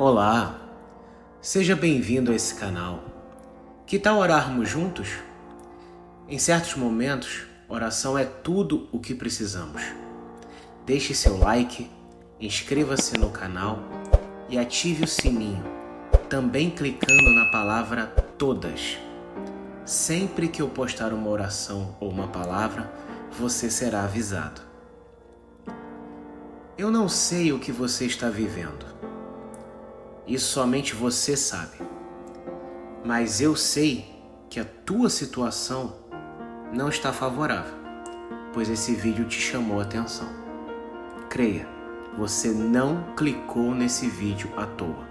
Olá, seja bem-vindo a esse canal. Que tal orarmos juntos? Em certos momentos, oração é tudo o que precisamos. Deixe seu like, inscreva-se no canal e ative o sininho, também clicando na palavra todas. Sempre que eu postar uma oração ou uma palavra, você será avisado. Eu não sei o que você está vivendo. Isso somente você sabe. Mas eu sei que a tua situação não está favorável, pois esse vídeo te chamou a atenção. Creia, você não clicou nesse vídeo à toa.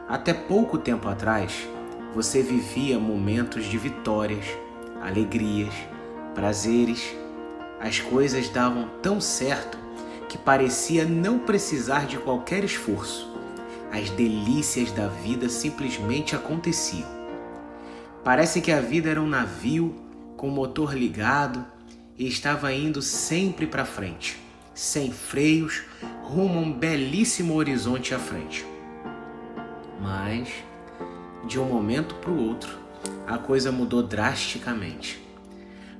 Até pouco tempo atrás, você vivia momentos de vitórias, alegrias, prazeres. As coisas davam tão certo que parecia não precisar de qualquer esforço. As delícias da vida simplesmente aconteciam. Parece que a vida era um navio com o motor ligado e estava indo sempre para frente, sem freios, rumo a um belíssimo horizonte à frente. Mas, de um momento para o outro, a coisa mudou drasticamente.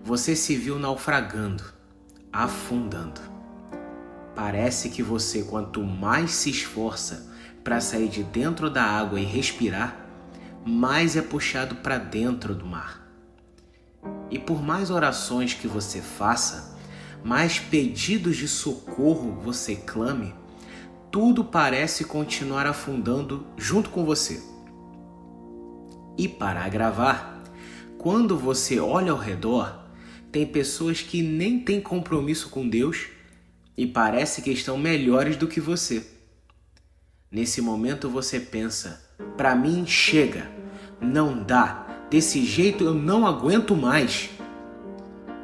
Você se viu naufragando, afundando. Parece que você, quanto mais se esforça para sair de dentro da água e respirar, mais é puxado para dentro do mar. E por mais orações que você faça, mais pedidos de socorro você clame, tudo parece continuar afundando junto com você. E para agravar, quando você olha ao redor, tem pessoas que nem têm compromisso com Deus e parece que estão melhores do que você. Nesse momento você pensa, para mim chega, não dá, desse jeito eu não aguento mais.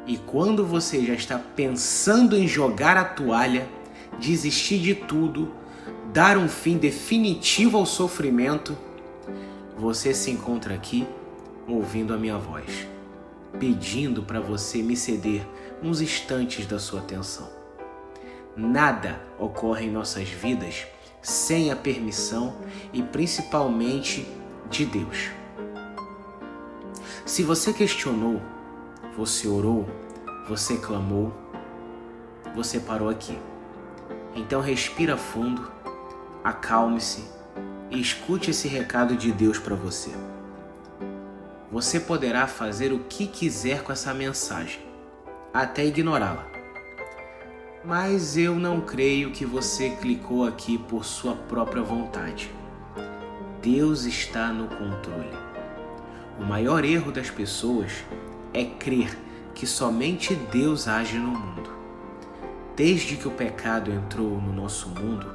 E quando você já está pensando em jogar a toalha, desistir de tudo, dar um fim definitivo ao sofrimento, você se encontra aqui ouvindo a minha voz, pedindo para você me ceder uns instantes da sua atenção. Nada ocorre em nossas vidas sem a permissão e principalmente de Deus. Se você questionou, você orou, você clamou, você parou aqui. Então respira fundo, acalme-se e escute esse recado de Deus para você. Você poderá fazer o que quiser com essa mensagem, até ignorá-la. Mas eu não creio que você clicou aqui por sua própria vontade. Deus está no controle. O maior erro das pessoas é crer que somente Deus age no mundo. Desde que o pecado entrou no nosso mundo,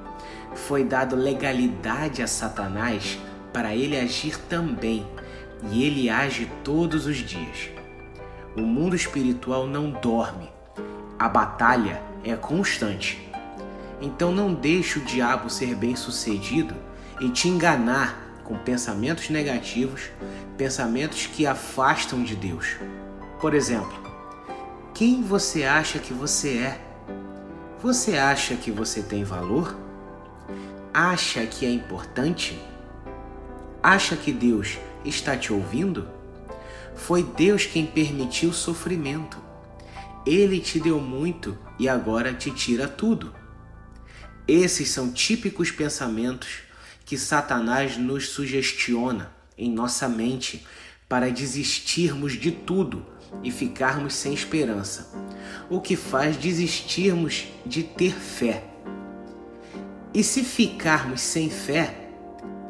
foi dado legalidade a Satanás para ele agir também, e ele age todos os dias. O mundo espiritual não dorme. A batalha é constante. Então não deixe o diabo ser bem-sucedido e te enganar com pensamentos negativos, pensamentos que afastam de Deus. Por exemplo, quem você acha que você é? Você acha que você tem valor? Acha que é importante? Acha que Deus está te ouvindo? Foi Deus quem permitiu o sofrimento. Ele te deu muito e agora te tira tudo. Esses são típicos pensamentos que Satanás nos sugestiona em nossa mente para desistirmos de tudo e ficarmos sem esperança, o que faz desistirmos de ter fé. E se ficarmos sem fé,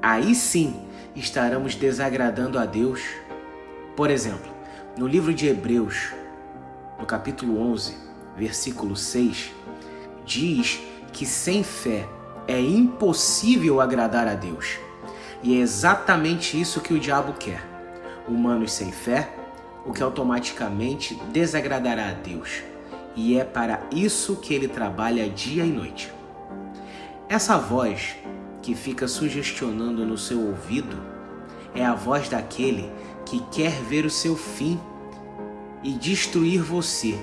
aí sim estaremos desagradando a Deus. Por exemplo, no livro de Hebreus, no capítulo 11, versículo 6, diz que sem fé é impossível agradar a Deus. E é exatamente isso que o diabo quer. Humanos sem fé, o que automaticamente desagradará a Deus. E é para isso que ele trabalha dia e noite. Essa voz que fica sugestionando no seu ouvido é a voz daquele que quer ver o seu fim e destruir você.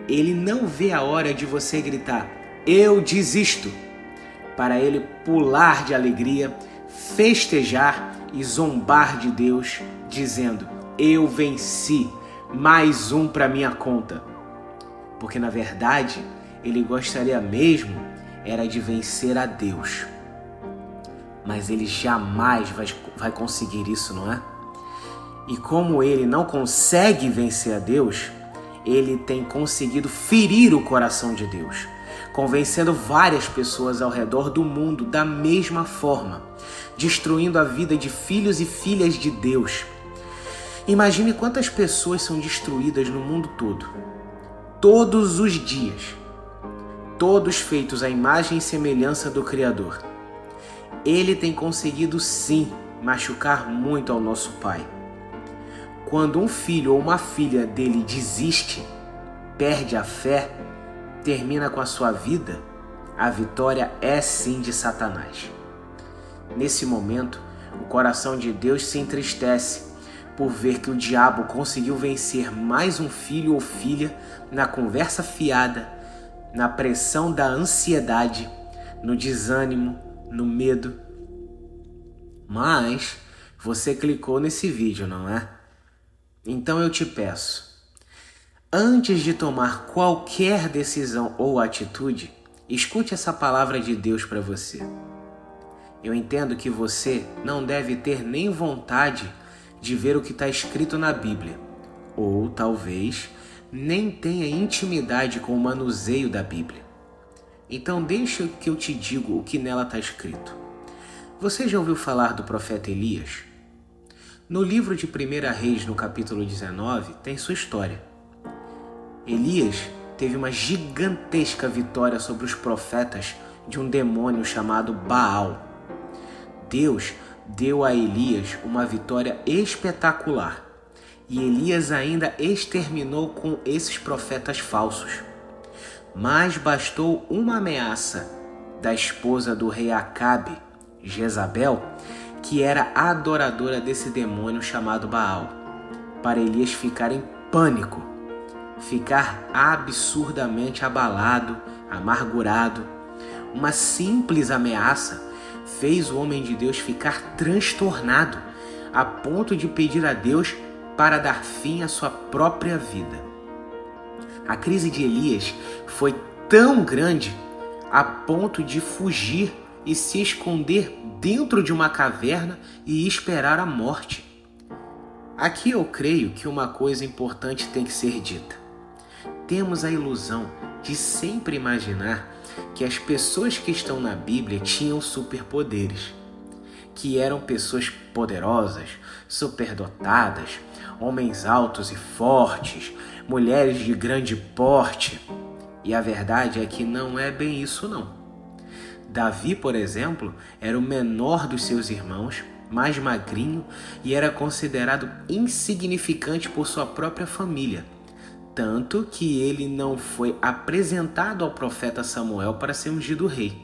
Ele não vê a hora de você gritar: eu desisto, para ele pular de alegria, festejar e zombar de Deus, dizendo: eu venci, mais um para minha conta. Porque na verdade ele gostaria mesmo era de vencer a Deus. Mas ele jamais vai conseguir isso, não é? E como ele não consegue vencer a Deus, ele tem conseguido ferir o coração de Deus, convencendo várias pessoas ao redor do mundo da mesma forma, destruindo a vida de filhos e filhas de Deus. Imagine quantas pessoas são destruídas no mundo todo, todos os dias, todos feitos à imagem e semelhança do Criador. Ele tem conseguido sim machucar muito ao nosso Pai. Quando um filho ou uma filha dele desiste, perde a fé, termina com a sua vida, a vitória é sim de Satanás. Nesse momento, o coração de Deus se entristece por ver que o diabo conseguiu vencer mais um filho ou filha na conversa fiada, na pressão da ansiedade, no desânimo, no medo. Mas você clicou nesse vídeo, não é? Então eu te peço, antes de tomar qualquer decisão ou atitude, escute essa palavra de Deus para você. Eu entendo que você não deve ter nem vontade de ver o que está escrito na Bíblia, ou talvez nem tenha intimidade com o manuseio da Bíblia. Então deixa que eu te digo o que nela está escrito. Você já ouviu falar do profeta Elias? No livro de 1 Reis, no capítulo 19, tem sua história. Elias teve uma gigantesca vitória sobre os profetas de um demônio chamado Baal. Deus deu a Elias uma vitória espetacular e Elias ainda exterminou com esses profetas falsos. Mas bastou uma ameaça da esposa do rei Acabe, Jezabel, que era adoradora desse demônio chamado Baal, para Elias ficar em pânico, ficar absurdamente abalado, amargurado. Uma simples ameaça fez o homem de Deus ficar transtornado, a ponto de pedir a Deus para dar fim à sua própria vida. A crise de Elias foi tão grande a ponto de fugir e se esconder dentro de uma caverna e esperar a morte. Aqui eu creio que uma coisa importante tem que ser dita. Temos a ilusão de sempre imaginar que as pessoas que estão na Bíblia tinham superpoderes, que eram pessoas poderosas, superdotadas, homens altos e fortes, mulheres de grande porte. E a verdade é que não é bem isso não. Davi, por exemplo, era o menor dos seus irmãos, mais magrinho e era considerado insignificante por sua própria família, tanto que ele não foi apresentado ao profeta Samuel para ser ungido rei.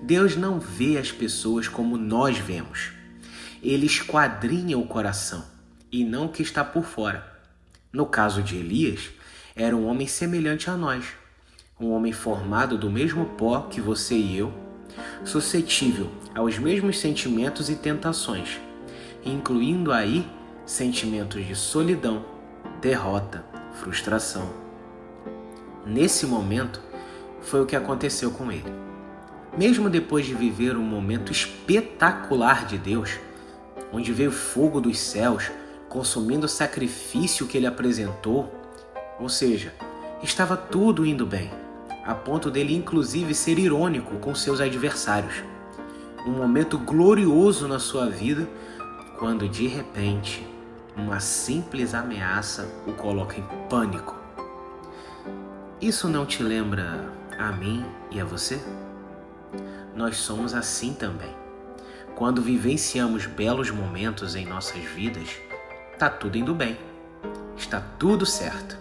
Deus não vê as pessoas como nós vemos. Ele esquadrinha o coração e não o que está por fora. No caso de Elias, era um homem semelhante a nós, um homem formado do mesmo pó que você e eu, suscetível aos mesmos sentimentos e tentações, incluindo aí sentimentos de solidão, derrota, frustração. Nesse momento, foi o que aconteceu com ele. Mesmo depois de viver um momento espetacular de Deus, onde veio fogo dos céus, consumindo o sacrifício que ele apresentou, ou seja, estava tudo indo bem, a ponto dele inclusive ser irônico com seus adversários. Um momento glorioso na sua vida, quando de repente uma simples ameaça o coloca em pânico. Isso não te lembra a mim e a você? Nós somos assim também. Quando vivenciamos belos momentos em nossas vidas, está tudo indo bem, está tudo certo.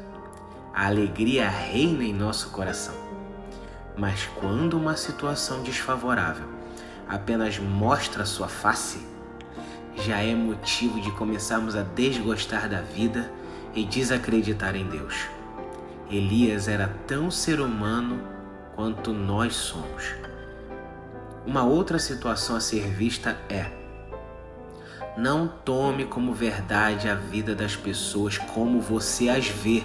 A alegria reina em nosso coração. Mas quando uma situação desfavorável apenas mostra sua face, já é motivo de começarmos a desgostar da vida e desacreditar em Deus. Elias era tão ser humano quanto nós somos. Uma outra situação a ser vista é: não tome como verdade a vida das pessoas como você as vê.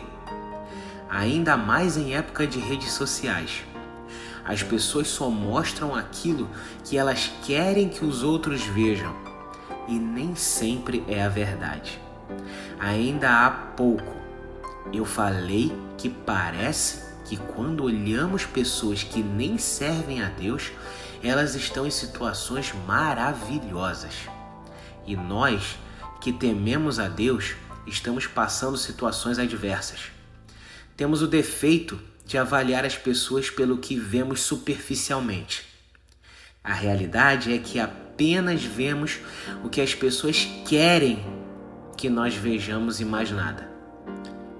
Ainda mais em época de redes sociais. As pessoas só mostram aquilo que elas querem que os outros vejam. E nem sempre é a verdade. Ainda há pouco, eu falei que parece que quando olhamos pessoas que nem servem a Deus, elas estão em situações maravilhosas. E nós, que tememos a Deus, estamos passando situações adversas. Temos o defeito de avaliar as pessoas pelo que vemos superficialmente. A realidade é que apenas vemos o que as pessoas querem que nós vejamos e mais nada.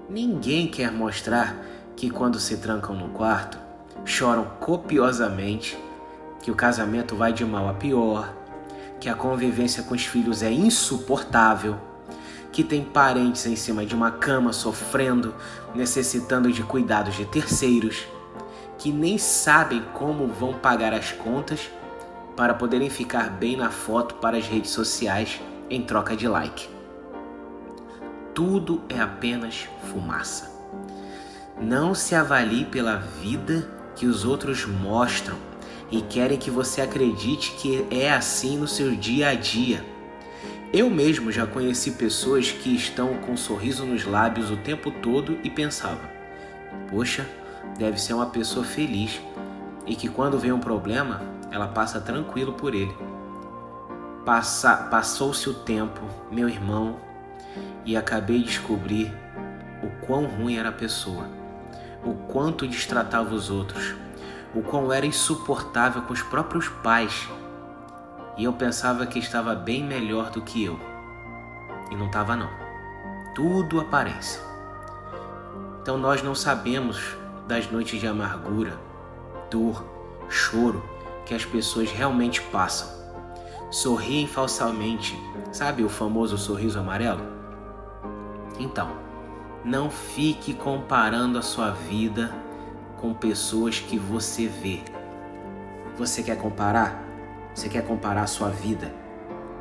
Ninguém quer mostrar que quando se trancam no quarto, choram copiosamente, que o casamento vai de mal a pior, que a convivência com os filhos é insuportável, que tem parentes em cima de uma cama sofrendo, necessitando de cuidados de terceiros, que nem sabem como vão pagar as contas para poderem ficar bem na foto para as redes sociais em troca de like. Tudo é apenas fumaça. Não se avalie pela vida que os outros mostram e querem que você acredite que é assim no seu dia a dia. Eu mesmo já conheci pessoas que estão com um sorriso nos lábios o tempo todo e pensava: poxa, deve ser uma pessoa feliz e que quando vem um problema, ela passa tranquilo por ele. Passou-se o tempo, meu irmão, e acabei de descobrir o quão ruim era a pessoa, o quanto destratava os outros, o quão era insuportável com os próprios pais. E eu pensava que estava bem melhor do que eu. E não estava não. Tudo aparência. Então nós não sabemos das noites de amargura, dor, choro que as pessoas realmente passam. Sorriem falsamente. Sabe o famoso sorriso amarelo? Então, não fique comparando a sua vida com pessoas que você vê. Você quer comparar? Você quer comparar a sua vida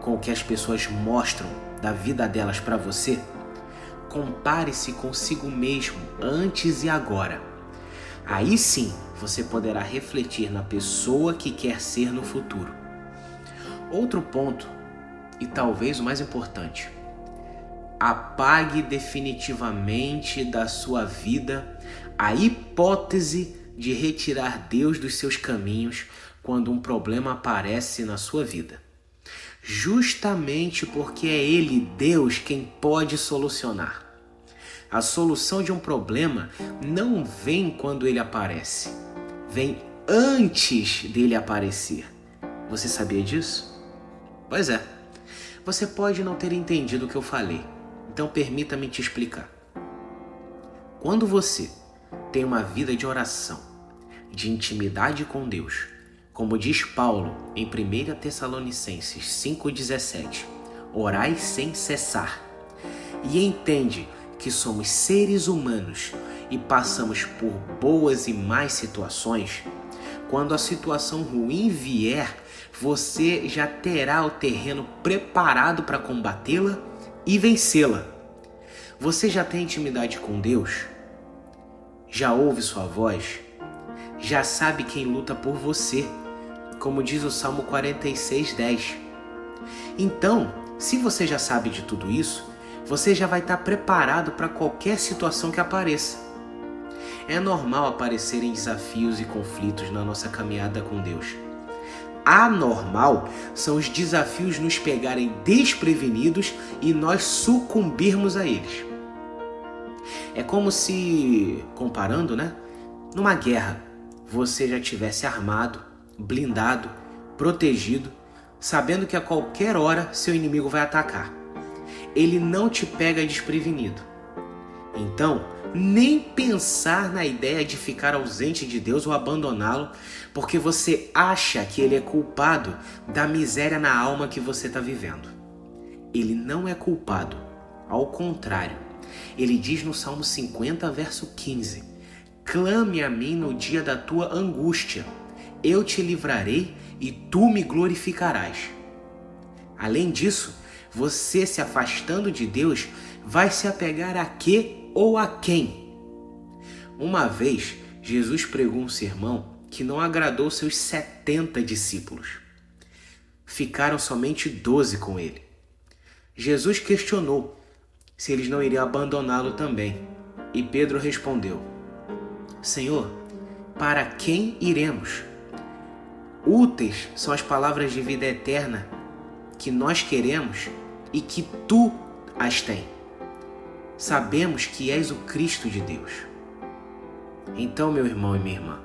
com o que as pessoas mostram da vida delas para você? Compare-se consigo mesmo antes e agora. Aí sim você poderá refletir na pessoa que quer ser no futuro. Outro ponto, e talvez o mais importante: apague definitivamente da sua vida a hipótese de retirar Deus dos seus caminhos quando um problema aparece na sua vida. Justamente porque é Ele, Deus, quem pode solucionar. A solução de um problema não vem quando ele aparece, vem antes dele aparecer. Você sabia disso? Pois é. Você pode não ter entendido o que eu falei, então permita-me te explicar. Quando você tem uma vida de oração, de intimidade com Deus, como diz Paulo em 1 Tessalonicenses 5,17, orai sem cessar, e entende que somos seres humanos e passamos por boas e más situações, quando a situação ruim vier, você já terá o terreno preparado para combatê-la e vencê-la. Você já tem intimidade com Deus? Já ouve sua voz? Já sabe quem luta por você, como diz o Salmo 46:10. Então, se você já sabe de tudo isso, você já vai estar preparado para qualquer situação que apareça. É normal aparecerem desafios e conflitos na nossa caminhada com Deus. Anormal são os desafios nos pegarem desprevenidos e nós sucumbirmos a eles. É como se, comparando, numa guerra, você já tivesse armado, blindado, protegido, sabendo que a qualquer hora seu inimigo vai atacar. Ele não te pega desprevenido. Então, nem pensar na ideia de ficar ausente de Deus ou abandoná-lo, porque você acha que ele é culpado da miséria na alma que você está vivendo. Ele não é culpado. Ao contrário, ele diz no Salmo 50, verso 15: clame a mim no dia da tua angústia, eu te livrarei e tu me glorificarás. Além disso, você se afastando de Deus vai se apegar a quê ou a quem? Uma vez, Jesus pregou um sermão que não agradou seus 70 discípulos. Ficaram somente 12 com ele. Jesus questionou se eles não iriam abandoná-lo também. E Pedro respondeu: Senhor, para quem iremos? Úteis são as palavras de vida eterna que nós queremos e que tu as tens. Sabemos que és o Cristo de Deus. Então, meu irmão e minha irmã,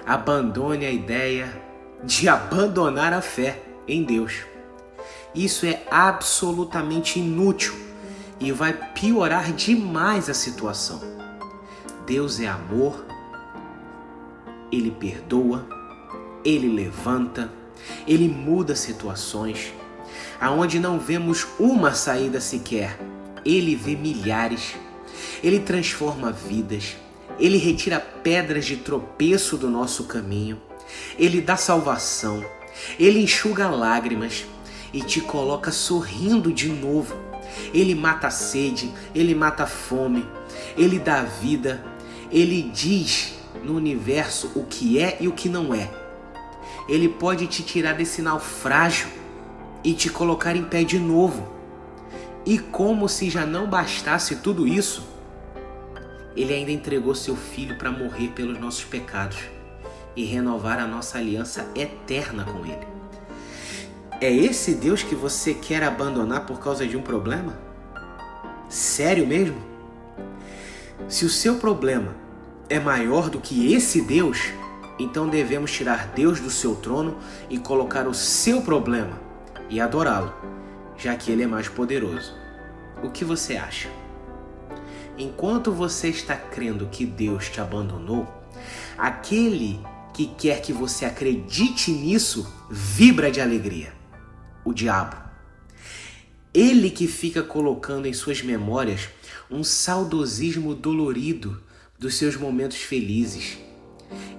abandone a ideia de abandonar a fé em Deus. Isso é absolutamente inútil e vai piorar demais a situação. Deus é amor, Ele perdoa, Ele levanta, Ele muda situações. Aonde não vemos uma saída sequer, Ele vê milhares. Ele transforma vidas. Ele retira pedras de tropeço do nosso caminho. Ele dá salvação. Ele enxuga lágrimas e te coloca sorrindo de novo. Ele mata a sede, Ele mata a fome, Ele dá vida. Ele diz no universo o que é e o que não é. Ele pode te tirar desse naufrágio e te colocar em pé de novo. E como se já não bastasse tudo isso, Ele ainda entregou seu Filho para morrer pelos nossos pecados e renovar a nossa aliança eterna com Ele. É esse Deus que você quer abandonar por causa de um problema? Sério mesmo? Se o seu problema é maior do que esse Deus, então devemos tirar Deus do seu trono e colocar o seu problema e adorá-lo, já que Ele é mais poderoso. O que você acha? Enquanto você está crendo que Deus te abandonou, aquele que quer que você acredite nisso vibra de alegria: o diabo. Ele que fica colocando em suas memórias um saudosismo dolorido dos seus momentos felizes.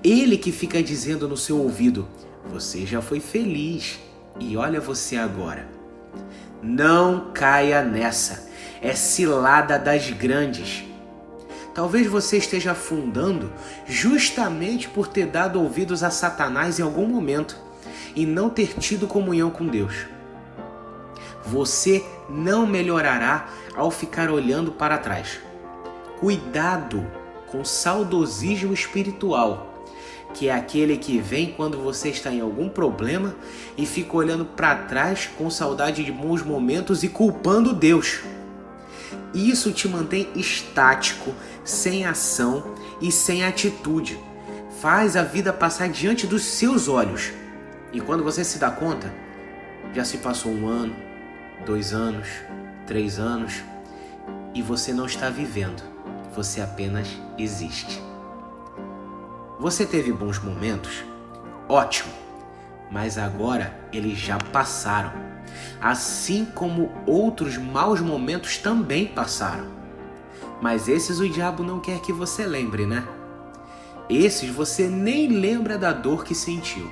Ele que fica dizendo no seu ouvido: você já foi feliz e olha você agora. Não caia nessa, é cilada das grandes. Talvez você esteja afundando justamente por ter dado ouvidos a Satanás em algum momento e não ter tido comunhão com Deus. Você não melhorará ao ficar olhando para trás. Cuidado com o saudosismo espiritual, que é aquele que vem quando você está em algum problema e fica olhando para trás com saudade de bons momentos e culpando Deus. Isso te mantém estático, sem ação e sem atitude. Faz a vida passar diante dos seus olhos. E quando você se dá conta, já se passou 1 ano, 2 anos, 3 anos e você não está vivendo. Você apenas existe. Você teve bons momentos? Ótimo! Mas agora eles já passaram. Assim como outros maus momentos também passaram. Mas esses o diabo não quer que você lembre, né? Esses você nem lembra da dor que sentiu.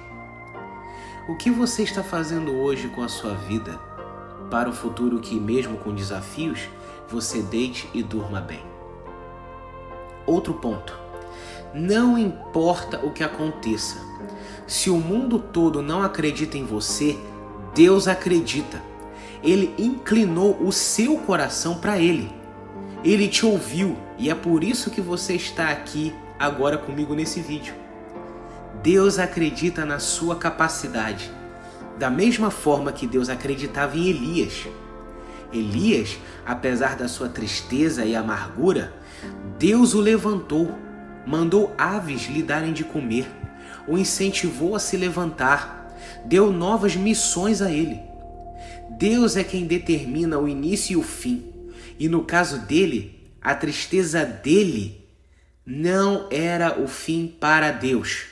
O que você está fazendo hoje com a sua vida para o futuro que, mesmo com desafios, você deite e durma bem? Outro ponto. Não importa o que aconteça. Se o mundo todo não acredita em você, Deus acredita. Ele inclinou o seu coração para Ele. Ele te ouviu e é por isso que você está aqui agora comigo nesse vídeo. Deus acredita na sua capacidade, da mesma forma que Deus acreditava em Elias. Elias, apesar da sua tristeza e amargura, Deus o levantou, mandou aves lhe darem de comer, o incentivou a se levantar, deu novas missões a ele. Deus é quem determina o início e o fim, e no caso dele, a tristeza dele não era o fim para Deus.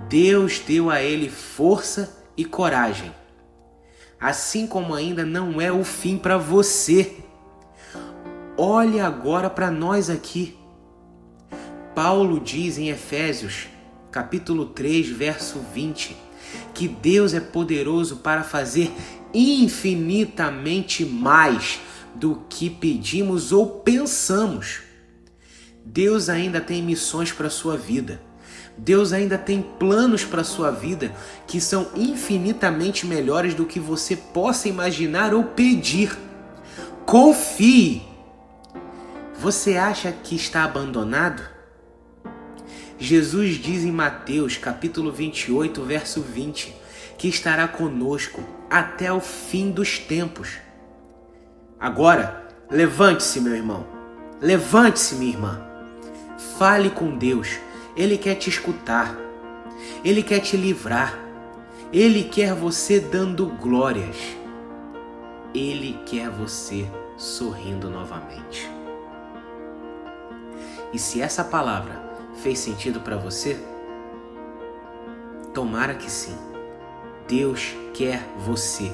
Deus deu a ele força e coragem, assim como ainda não é o fim para você. Olhe agora para nós aqui. Paulo diz em Efésios, capítulo 3, verso 20, que Deus é poderoso para fazer infinitamente mais do que pedimos ou pensamos. Deus ainda tem missões para a sua vida. Deus ainda tem planos para a sua vida que são infinitamente melhores do que você possa imaginar ou pedir. Confie! Você acha que está abandonado? Jesus diz em Mateus capítulo 28, verso 20, que estará conosco até o fim dos tempos. Agora, levante-se, meu irmão. Levante-se, minha irmã. Fale com Deus. Ele quer te escutar. Ele quer te livrar. Ele quer você dando glórias. Ele quer você sorrindo novamente. E se essa palavra fez sentido para você, tomara que sim. Deus quer você.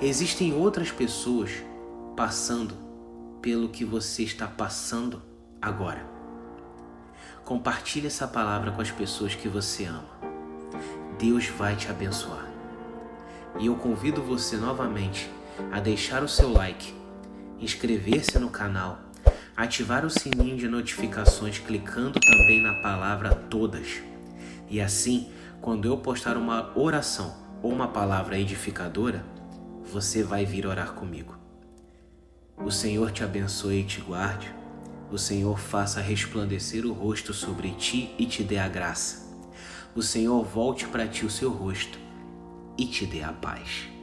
Existem outras pessoas passando pelo que você está passando agora. Compartilhe essa palavra com as pessoas que você ama. Deus vai te abençoar. E eu convido você novamente a deixar o seu like, inscrever-se no canal, ativar o sininho de notificações clicando também na palavra todas. E assim, quando eu postar uma oração ou uma palavra edificadora, você vai vir orar comigo. O Senhor te abençoe e te guarde. O Senhor faça resplandecer o rosto sobre ti e te dê a graça. O Senhor volte para ti o seu rosto e te dê a paz.